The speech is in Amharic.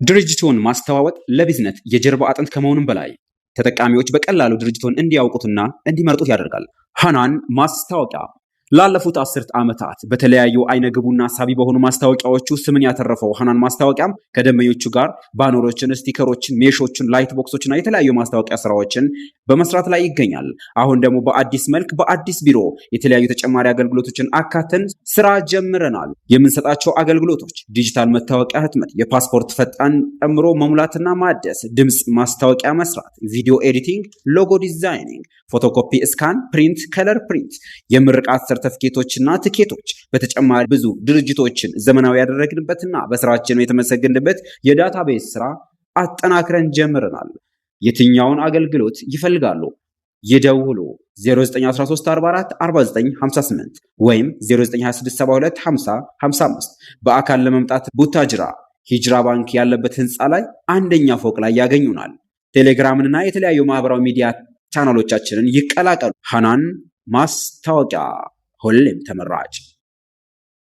ድርጅቱን ማስተዋወቅ ለቢዝነስ የጀርባ አጥንት ከመሆኑም በላይ ተጠቃሚዎች በቀላሉ ድርጅቱን እንዲያውቁትና እንዲመርጡት ያደርጋል። ሃናን ማስታወቂያ ላለፉት 10 ዓመታት በተለያዩ አይነግቡና ሳቢ በሆኑ ማስታወቂያዎቹ ስምን ያተረፈው ሃናን ማስታወቂያም ከደንበኞቹ ጋር ባነሮችን፣ ስቲከሮችን፣ ሜሾችን፣ ላይት ቦክሶችና የተለያዩ ማስታወቂያ ስራዎችን በመስራት ላይ ይገኛል። አሁን ደግሞ በአዲስ መልክ በአዲስ ቢሮ የተለያዩ ተጨማሪ አገልግሎቶችን አካተን ስራ ጀምረናል። የምንሰጣቸው አገልግሎቶች ዲጂታል መታወቂያ ህትመት፣ የፓስፖርት ፈጣን ጨምሮ መሙላትና ማደስ፣ ድምጽ ማስታወቂያ መስራት፣ ቪዲዮ ኤዲቲንግ፣ ሎጎ ዲዛይኒንግ፣ ፎቶኮፒ፣ ስካን፣ ፕሪንት፣ ከለር ፕሪንት፣ የምርቃት ሰርተፊኬቶችና ትኬቶች፣ በተጨማሪ ብዙ ድርጅቶችን ዘመናዊ ያደረግንበትና በስራችን የተመሰገንበት የዳታቤዝ ስራ አጠናክረን ጀምረናል። የትኛውን አገልግሎት ይፈልጋሉ? ይደውሉ 0913444958 ወይም 0926725055። በአካል ለመምጣት ቡታጅራ ሂጅራ ባንክ ያለበት ህንፃ ላይ አንደኛ ፎቅ ላይ ያገኙናል። ቴሌግራምንና የተለያዩ ማህበራዊ ሚዲያ ቻናሎቻችንን ይቀላቀሉ። ሃናን ማስታወቂያ ሁሌም ተመራጭ።